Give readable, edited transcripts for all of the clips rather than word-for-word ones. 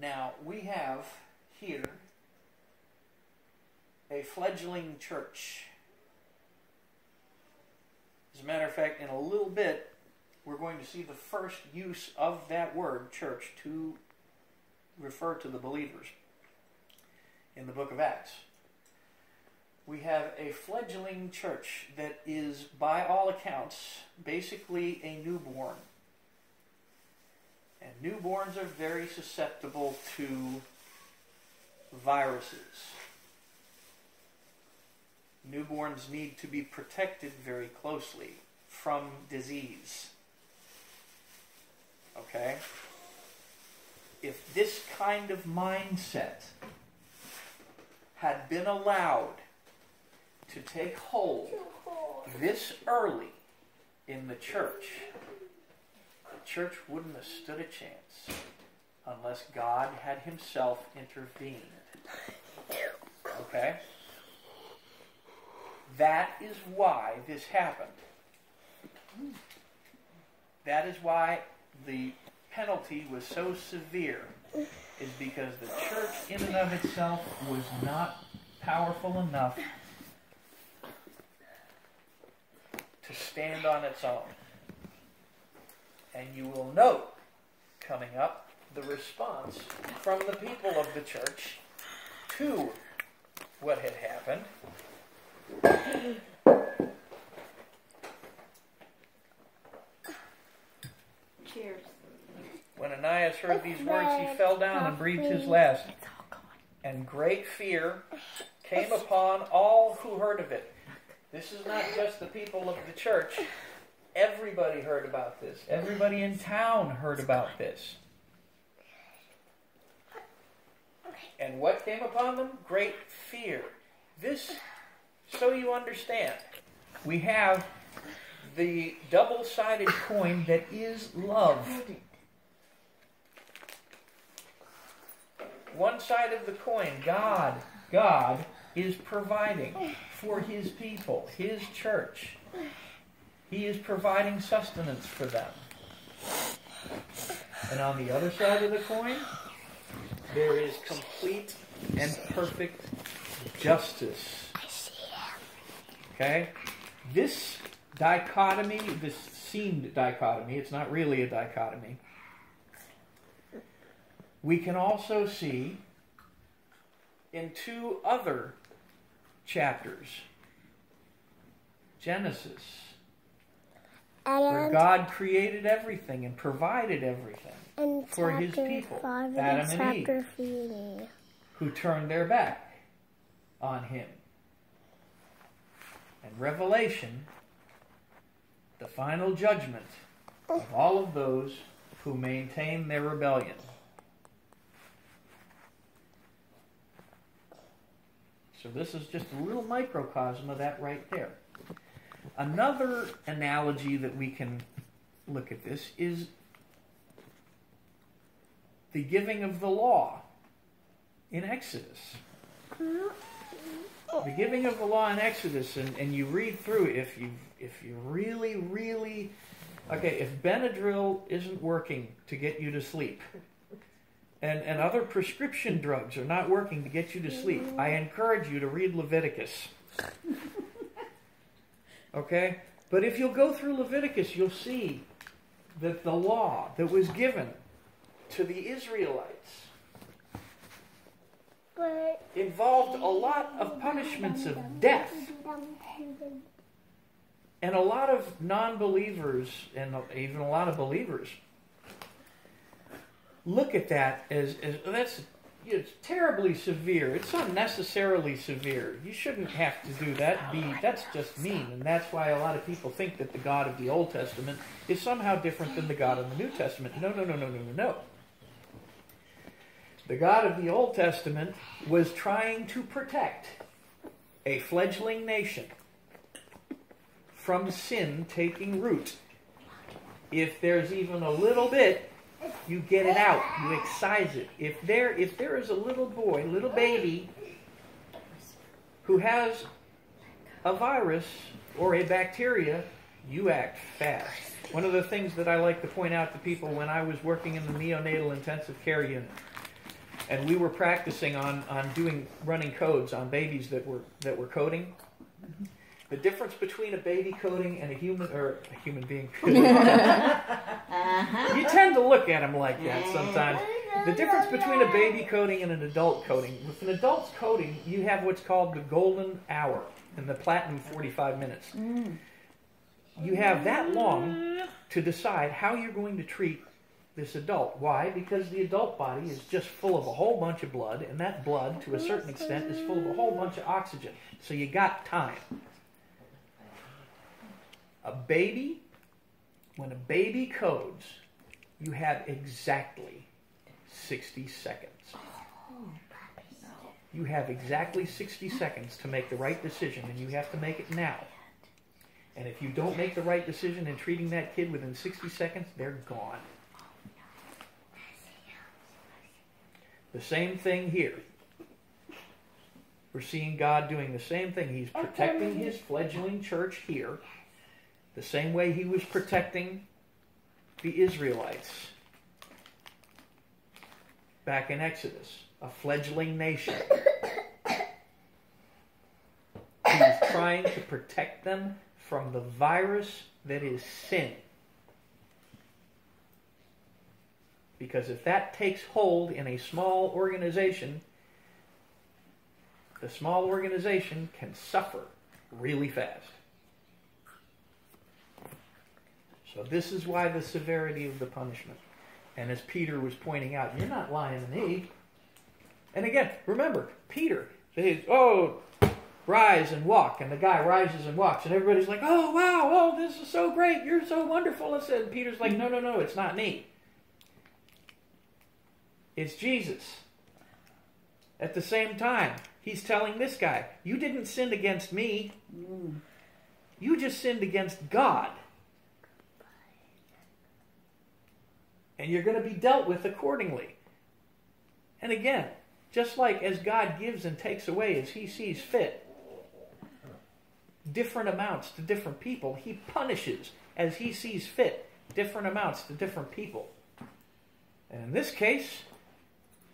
Now, we have here a fledgling church. As a matter of fact, in a little bit, we're going to see the first use of that word, church, to refer to the believers in the book of Acts. We have a fledgling church that is, by all accounts, basically a newborn. And newborns are very susceptible to viruses. Newborns need to be protected very closely from disease. Okay? If this kind of mindset had been allowed to take hold this early in the church wouldn't have stood a chance unless God had himself intervened. Okay? That is why this happened. That is why the penalty was so severe, is because the church in and of itself was not powerful enough to stand on its own. And you will note, coming up, the response from the people of the church to what had happened. Cheers. When Ananias heard these words, he fell down and breathed his last. And great fear came upon all who heard of it. This is not just the people of the church. Everybody heard about this. Everybody in town heard about this. And what came upon them? Great fear. This, so you understand, we have the double-sided coin that is love. One side of the coin, God is providing for his people, his church. He is providing sustenance for them. And on the other side of the coin, there is complete and perfect justice. Okay? This dichotomy, this seemed dichotomy, it's not really a dichotomy, we can also see in two other chapters. Genesis, where God created everything and provided everything for his people, Adam and Eve, who turned their back on him. And Revelation, the final judgment of all of those who maintain their rebellion. So this is just a little microcosm of that right there. Another analogy that we can look at this is the giving of the law in Exodus. The giving of the law in Exodus, and you read through, if you really, okay, if Benadryl isn't working to get you to sleep, and other prescription drugs are not working to get you to sleep, I encourage you to read Leviticus. Okay? But if you'll go through Leviticus, you'll see that the law that was given to the Israelites involved a lot of punishments of death. And a lot of non-believers, and even a lot of believers, look at that as it's terribly severe. It's unnecessarily severe. You shouldn't have to do that. That's just mean. And that's why a lot of people think that the God of the Old Testament is somehow different than the God of the New Testament. No. The God of the Old Testament was trying to protect a fledgling nation from sin taking root. If there's even a little bit, you get it out. You excise it. If there is a little boy, little baby, who has a virus or a bacteria, you act fast. One of the things that I like to point out to people when I was working in the neonatal intensive care unit, and we were practicing on running codes on babies that were coding. The difference between a baby coding and a human being. You tend to look at them like that sometimes. The difference between a baby coding and an adult coding. With an adult's coding, you have what's called the golden hour and the platinum 45 minutes. You have that long to decide how you're going to treat this adult. Why? Because the adult body is just full of a whole bunch of blood, and that blood, to a certain extent, is full of a whole bunch of oxygen. So you got time. When a baby codes, you have exactly 60 seconds. You have exactly 60 seconds to make the right decision, and you have to make it now. And if you don't make the right decision in treating that kid within 60 seconds, they're gone. The same thing here. We're seeing God doing the same thing. He's protecting his fledgling church here, the same way he was protecting the Israelites back in Exodus, a fledgling nation. He was trying to protect them from the virus that is sin. Because if that takes hold in a small organization, the small organization can suffer really fast. So this is why the severity of the punishment. And as Peter was pointing out, you're not lying to me. And again, remember, Peter, rise and walk. And the guy rises and walks. And everybody's like, oh, wow, oh, this is so great. You're so wonderful. And Peter's like, no, it's not me. It's Jesus. At the same time, he's telling this guy, you didn't sin against me. You just sinned against God. And you're going to be dealt with accordingly. And again, just like as God gives and takes away as he sees fit, different amounts to different people, he punishes as he sees fit, different amounts to different people. And in this case,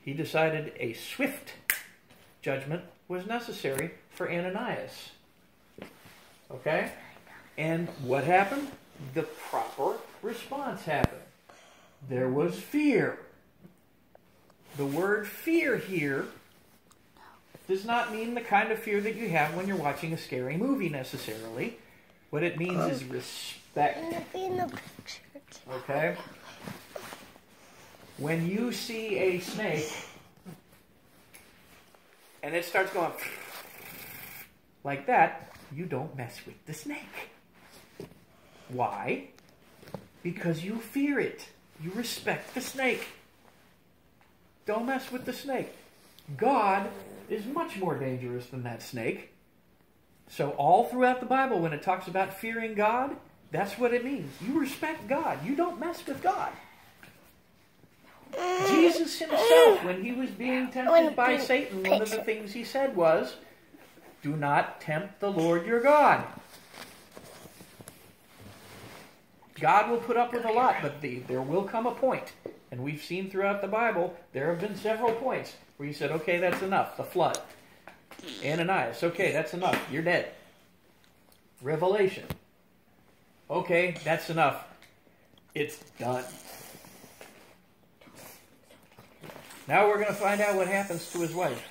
he decided a swift judgment was necessary for Ananias. Okay? And what happened? The proper response happened. There was fear. The word fear here does not mean the kind of fear that you have when you're watching a scary movie necessarily. What it means is respect. Okay? When you see a snake and it starts going like that, you don't mess with the snake. Why? Because you fear it. You respect the snake. Don't mess with the snake. God is much more dangerous than that snake. So all throughout the Bible, when it talks about fearing God, that's what it means. You respect God. You don't mess with God. Jesus himself, when he was being tempted by Satan, one of the things he said was, do not tempt the Lord your God. God will put up with a lot, but there will come a point, and we've seen throughout the Bible, there have been several points where he said, okay, that's enough, the flood. Ananias, okay, that's enough, you're dead. Revelation, okay, that's enough, it's done. Now we're going to find out what happens to his wife.